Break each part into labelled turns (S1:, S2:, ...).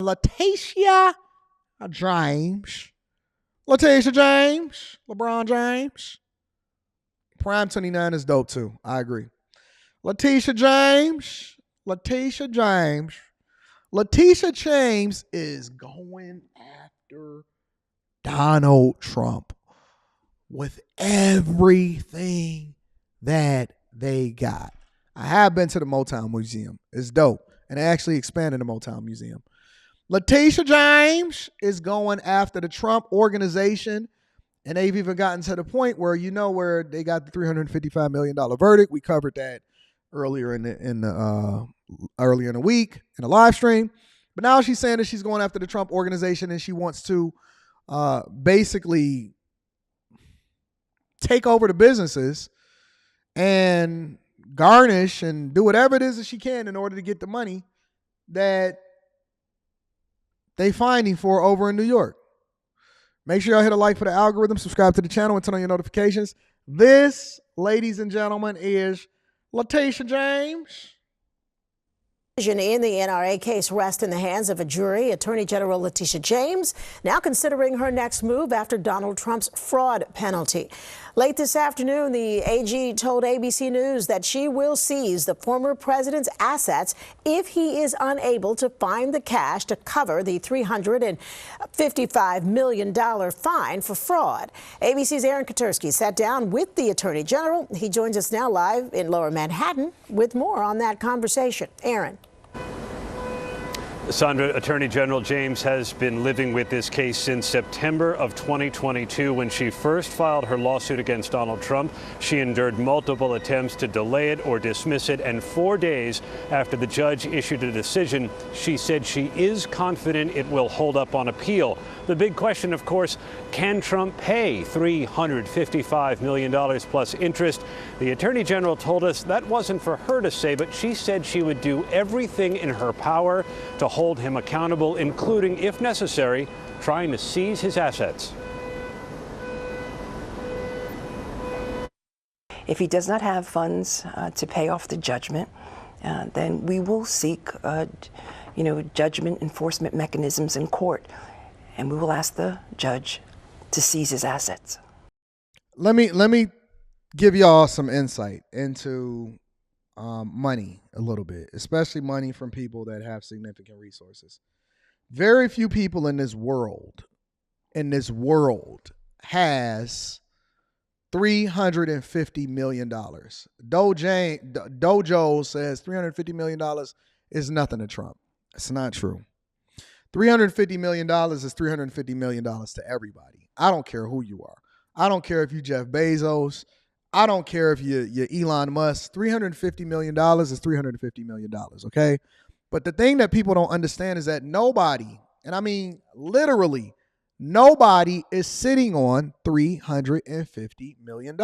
S1: Leticia James. Leticia James. LeBron James. Prime 29 is dope too. I agree. Leticia James. Leticia James. Leticia James is going after Donald Trump with everything that they got. I have been to the Motown Museum. It's dope. And they actually expanded the Motown Museum. Leticia James is going after the Trump organization. And they've even gotten to the point where, where they got the $355 million verdict. We covered that earlier in the week in the live stream. But now she's saying that she's going after the Trump organization and she wants to basically take over the businesses and garnish and do whatever it is that she can in order to get the money that they finding for over in New York. Make sure y'all hit a like for the algorithm, subscribe to the channel, and turn on your notifications. This, ladies and gentlemen, is Leticia James.
S2: In the NRA case rests in the hands of a jury. Attorney General Leticia James now considering her next move after Donald Trump's fraud penalty. Late this afternoon, the AG told ABC News that she will seize the former president's assets if he is unable to find the cash to cover the $355 million fine for fraud. ABC's Aaron Katersky sat down with the Attorney General. He joins us now live in Lower Manhattan with more on that conversation. Aaron.
S3: Sandra, Attorney General James has been living with this case since September of 2022 when she first filed her lawsuit against Donald Trump. She endured multiple attempts to delay it or dismiss it, and 4 days after the judge issued a decision, she said she is confident it will hold up on appeal. The big question, of course, can Trump pay $355 million plus interest? The Attorney General told us that wasn't for her to say, but she said she would do everything in her power to hold him accountable, including, if necessary, trying to seize his assets.
S4: If he does not have funds to pay off the judgment, then we will seek, judgment enforcement mechanisms in court, and we will ask the judge to seize his assets.
S1: Let me give y'all some insight into money a little bit, especially money from people that have significant resources. Very few people in this world has $350 million. Dojo says $350 million is nothing to Trump. It's not true. $350 million is $350 million to everybody. I don't care who you are. I don't care if you Jeff Bezos. I don't care if you're Elon Musk. $350 million is $350 million, okay? But the thing that people don't understand is that nobody, and I mean literally nobody, is sitting on $350 million.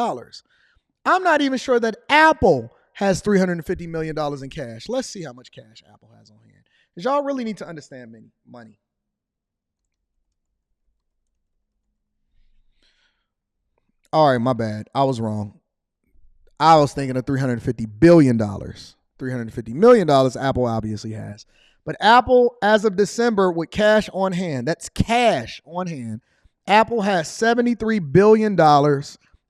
S1: I'm not even sure that Apple has $350 million in cash. Let's see how much cash Apple has on hand. Because y'all really need to understand money. All right, my bad. I was wrong. I was thinking of $350 billion. $350 million Apple obviously has. But Apple, as of December, with cash on hand, that's cash on hand, Apple has $73 billion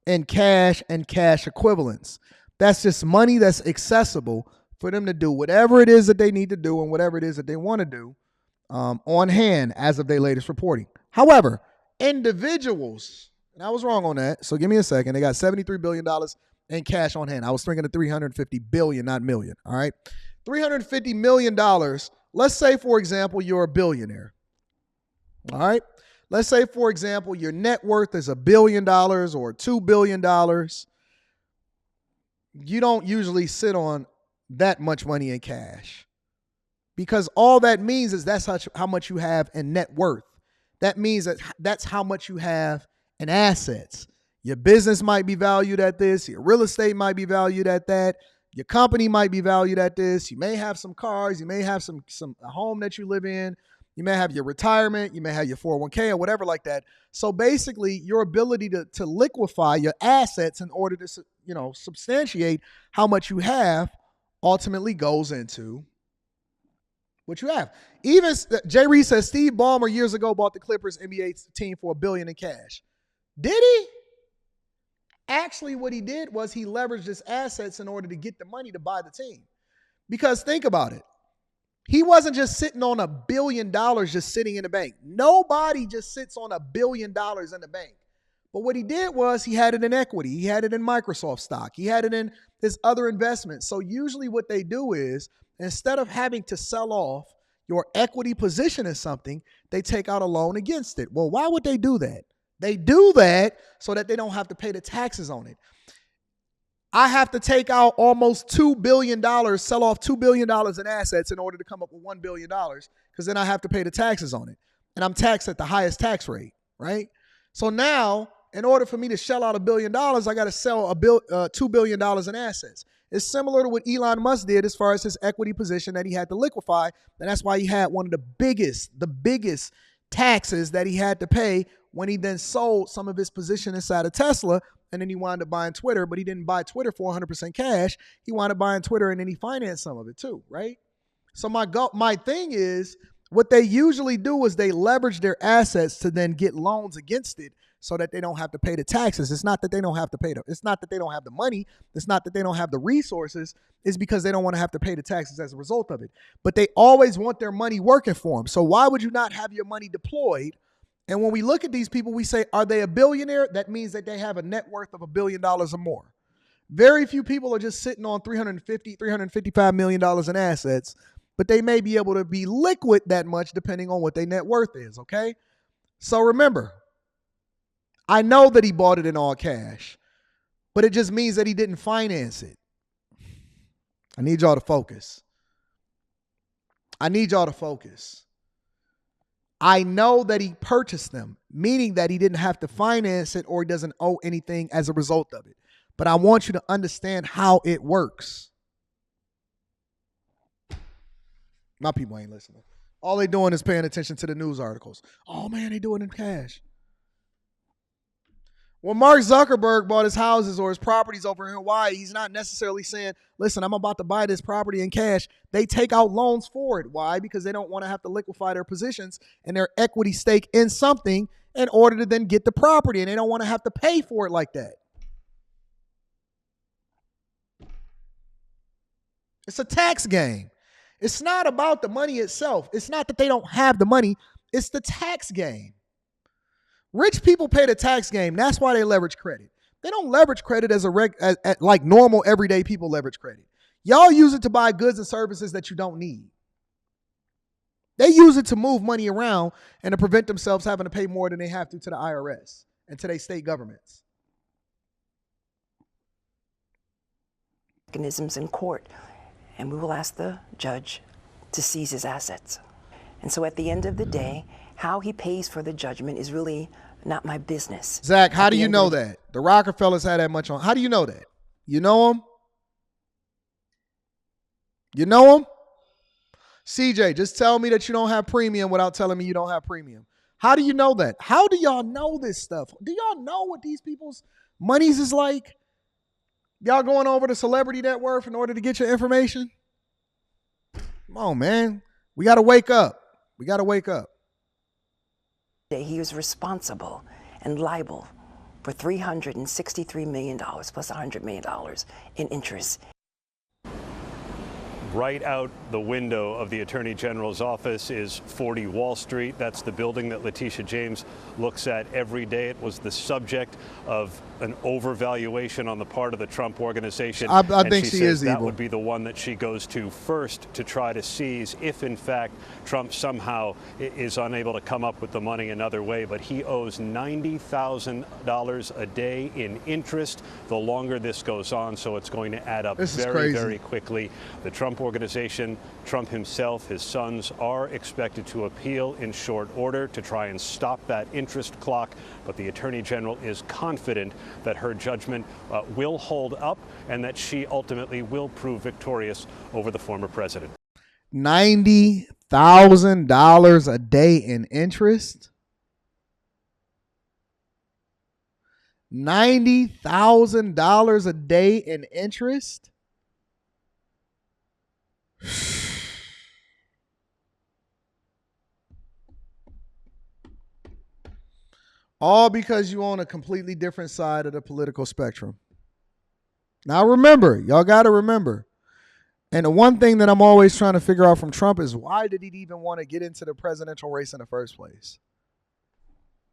S1: in cash and cash equivalents. That's just money that's accessible for them to do whatever it is that they need to do and whatever it is that they want to do on hand as of their latest reporting. However, individuals, and I was wrong on that, so give me a second. They got $73 billion in cash on hand. I was thinking of $350 billion, not million, all right? $350 million. Let's say, for example, you're a billionaire, all right? Let's say, for example, your net worth is $1 billion or $2 billion. You don't usually sit on that much money in cash because all that means is that's how much you have in net worth. That means that that's how much you have in assets. Your business might be valued at this. Your real estate might be valued at that. Your company might be valued at this. You may have some cars. You may have a home that you live in. You may have your retirement. You may have your 401k or whatever like that. So basically, your ability to liquefy your assets in order to substantiate how much you have ultimately goes into What you have. Even Jay Reed says Steve Ballmer years ago bought the Clippers NBA team for $1 billion in cash. Did he? Actually, what he did was he leveraged his assets in order to get the money to buy the team. Because think about it. He wasn't just sitting on $1 billion just sitting in the bank. Nobody just sits on $1 billion in the bank. But what he did was he had it in equity. He had it in Microsoft stock. He had it in his other investments. So usually what they do is instead of having to sell off your equity position in something, they take out a loan against it. Well, why would they do that? They do that so that they don't have to pay the taxes on it. I have to take out almost $2 billion, sell off $2 billion in assets in order to come up with $1 billion because then I have to pay the taxes on it. And I'm taxed at the highest tax rate, right? So now, in order for me to shell out $1 billion, I got to sell $2 billion in assets. It's similar to what Elon Musk did as far as his equity position that he had to liquefy. And that's why he had one of the biggest taxes that he had to pay when he then sold some of his position inside of Tesla. And then he wound up buying Twitter, but he didn't buy Twitter for 100% cash. He wound up buying Twitter and then he financed some of it too, right? So my thing is, what they usually do is they leverage their assets to then get loans against it so that they don't have to pay the taxes. It's not that they don't have to pay it's not that they don't have the money. It's not that they don't have the resources. It's because they don't want to have to pay the taxes as a result of it. But they always want their money working for them. So why would you not have your money deployed? And when we look at these people, we say, are they a billionaire? That means that they have a net worth of $1 billion or more. Very few people are just sitting on $355 million in assets, but they may be able to be liquid that much depending on what their net worth is, okay? So remember, I know that he bought it in all cash, but it just means that he didn't finance it. I need y'all to focus. I know that he purchased them, meaning that he didn't have to finance it or he doesn't owe anything as a result of it. But I want you to understand how it works. My people ain't listening. All they doing is paying attention to the news articles. Oh, man, they doing it in cash. When Mark Zuckerberg bought his houses or his properties over in Hawaii, he's not necessarily saying, listen, I'm about to buy this property in cash. They take out loans for it. Why? Because they don't want to have to liquefy their positions and their equity stake in something in order to then get the property. And they don't want to have to pay for it like that. It's a tax game. It's not about the money itself. It's not that they don't have the money. It's the tax game. Rich people pay the tax game. That's why they leverage credit. They don't leverage credit as like normal everyday people leverage credit. Y'all use it to buy goods and services that you don't need. They use it to move money around and to prevent themselves having to pay more than they have to the IRS and to their state governments.
S4: Mechanisms in court, and we will ask the judge to seize his assets. And so at the end of the day, how he pays for the judgment is really not my business.
S1: Zach, how do you know that? The Rockefellers had that much on. How do you know that? You know them? You know them? CJ, just tell me that you don't have premium without telling me you don't have premium. How do you know that? How do y'all know this stuff? Do y'all know what these people's monies is like? Y'all going over to Celebrity Net Worth in order to get your information? Come on, man. We got to wake up.
S4: He was responsible and liable for $363 million plus $100 million in interest.
S3: Right out the window of the Attorney General's office is 40 Wall Street. That's the building that Leticia James looks at every day. It was the subject of an overvaluation on the part of the Trump organization.
S1: I think she is
S3: that
S1: evil.
S3: would be the one that she goes to first to try to seize if, in fact, Trump somehow is unable to come up with the money another way. But he owes $90,000 a day in interest the longer this goes on. So it's going to add up very quickly. The Trump organization, Trump himself, his sons are expected to appeal in short order to try and stop that interest clock. But the Attorney General is confident that her judgment will hold up and that she ultimately will prove victorious over the former president.
S1: $90,000 a day in interest? $90,000 a day in interest? All because you on a completely different side of the political spectrum. Now remember, y'all got to remember. And the one thing that I'm always trying to figure out from Trump is why did he even want to get into the presidential race in the first place?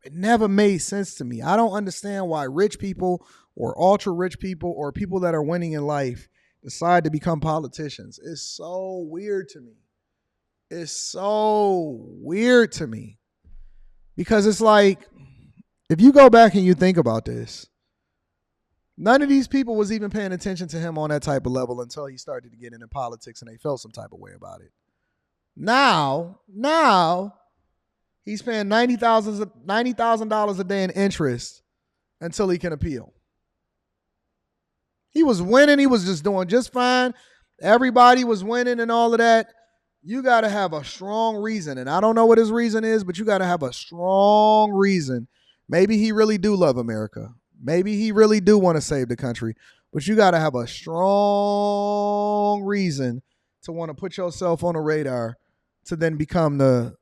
S1: It never made sense to me. I don't understand why rich people or ultra rich people or people that are winning in life decide to become politicians. It's so weird to me. It's so weird to me. Because it's like, if you go back and you think about this, none of these people was even paying attention to him on that type of level until he started to get into politics and they felt some type of way about it. Now, he's paying $90,000 a day in interest until he can appeal. He was winning. He was just doing just fine. Everybody was winning and all of that. You got to have a strong reason. And I don't know what his reason is, but you got to have a strong reason. Maybe he really do love America. Maybe he really do want to save the country. But you got to have a strong reason to want to put yourself on the radar to then become the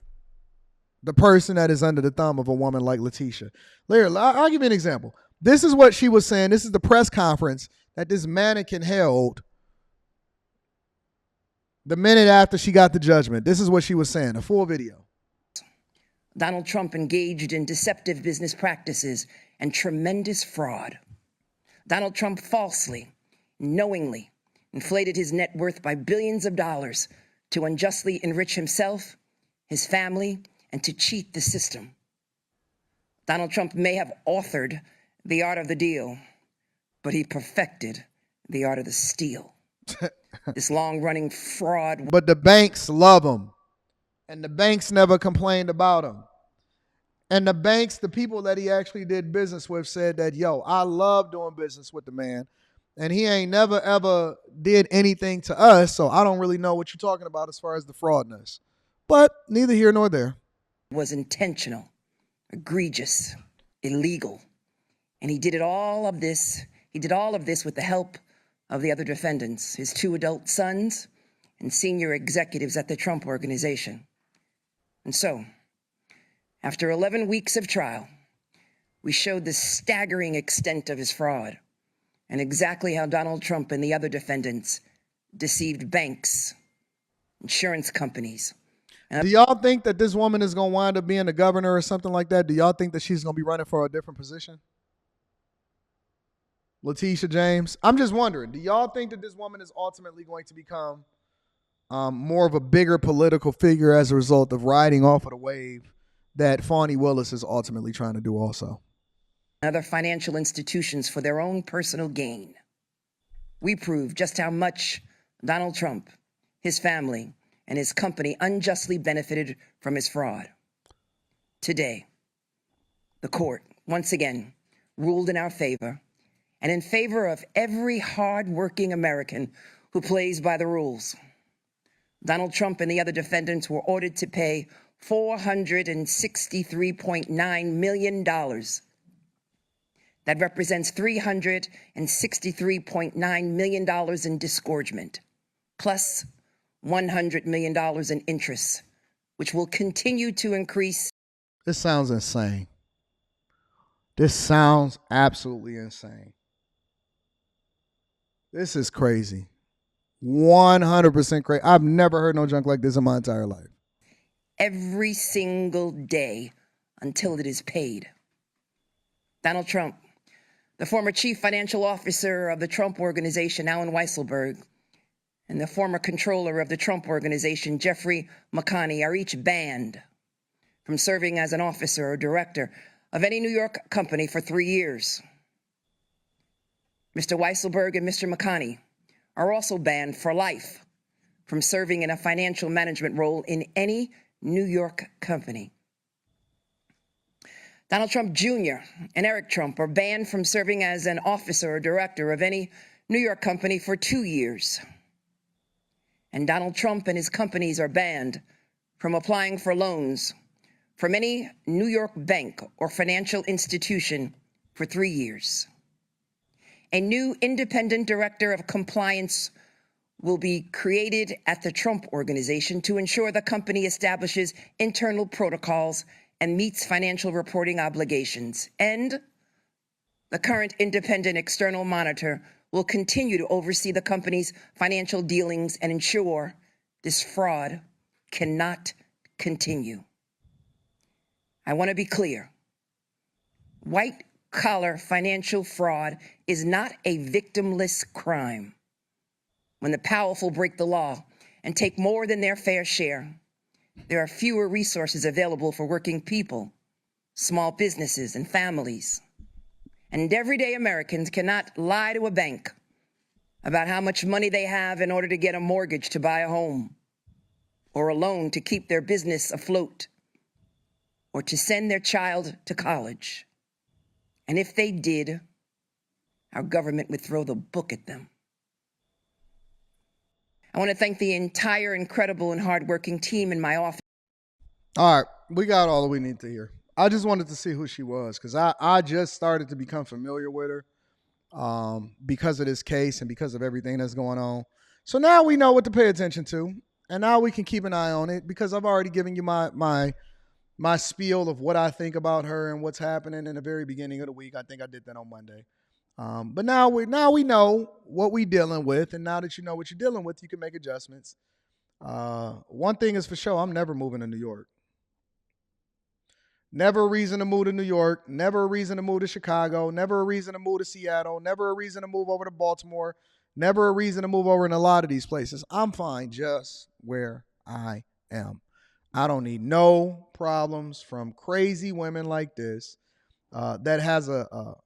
S1: person that is under the thumb of a woman like Leticia. I'll give you an example. This is what she was saying. This is the press conference that this mannequin held the minute after she got the judgment. This is what she was saying, a full video.
S4: Donald Trump engaged in deceptive business practices and tremendous fraud. Donald Trump falsely, knowingly inflated his net worth by billions of dollars to unjustly enrich himself, his family, and to cheat the system. Donald Trump may have authored the art of the deal, but he perfected the art of the steal. This long-running fraud.
S1: But the banks love him, and the banks never complained about him. And the banks, the people that he actually did business with said that, yo, I love doing business with the man, and he ain't never, ever did anything to us, so I don't really know what you're talking about as far as the fraudness. But neither here nor there.
S4: Was intentional, egregious, illegal. And he did all of this with the help of the other defendants, his 2 adult sons and senior executives at the Trump Organization. And so, after 11 weeks of trial, we showed the staggering extent of his fraud and exactly how Donald Trump and the other defendants deceived banks, insurance companies.
S1: Do y'all think that this woman is going to wind up being a governor or something like that? Do y'all think that she's going to be running for a different position? Leticia James. I'm just wondering, do y'all think that this woman is ultimately going to become more of a bigger political figure as a result of riding off of the wave that Fani Willis is ultimately trying to do also?
S4: Other financial institutions for their own personal gain. We proved just how much Donald Trump, his family, and his company unjustly benefited from his fraud. Today, the court, once again, ruled in our favor and in favor of every hard-working American who plays by the rules. Donald Trump and the other defendants were ordered to pay $463.9 million. That represents $363.9 million in disgorgement, plus $100 million in interest, which will continue to increase.
S1: This sounds insane. This sounds absolutely insane. This is crazy. 100% crazy. I've never heard no junk like this in my entire life.
S4: Every single day until it is paid. Donald Trump, the former chief financial officer of the Trump Organization, Alan Weisselberg, and the former controller of the Trump Organization, Jeffrey McConney, are each banned from serving as an officer or director of any New York company for 3 years. Mr. Weisselberg and Mr. McConney are also banned for life from serving in a financial management role in any New York company. Donald Trump Jr. and Eric Trump are banned from serving as an officer or director of any New York company for 2 years. And Donald Trump and his companies are banned from applying for loans from any New York bank or financial institution for 3 years. A new independent director of compliance will be created at the Trump Organization to ensure the company establishes internal protocols and meets financial reporting obligations. And the current independent external monitor will continue to oversee the company's financial dealings and ensure this fraud cannot continue. I want to be clear. White-collar financial fraud is not a victimless crime. When the powerful break the law and take more than their fair share, there are fewer resources available for working people, small businesses, and families. And everyday Americans cannot lie to a bank about how much money they have in order to get a mortgage to buy a home, or a loan to keep their business afloat, or to send their child to college. And if they did, our government would throw the book at them. I want to thank the entire incredible and hardworking team in my office.
S1: All right, we got all that we need to hear. I just wanted to see who she was because I just started to become familiar with her because of this case and because of everything that's going on. So now we know what to pay attention to, and now we can keep an eye on it because I've already given you my spiel of what I think about her and what's happening in the very beginning of the week. I think I did that on Monday. But now we know what we're dealing with, and now that you know what you're dealing with, you can make adjustments. One thing is for sure, I'm never moving to New York. Never a reason to move to New York. Never a reason to move to Chicago. Never a reason to move to Seattle. Never a reason to move over to Baltimore. Never a reason to move over in a lot of these places. I'm fine just where I am. I don't need no problems from crazy women like this that has a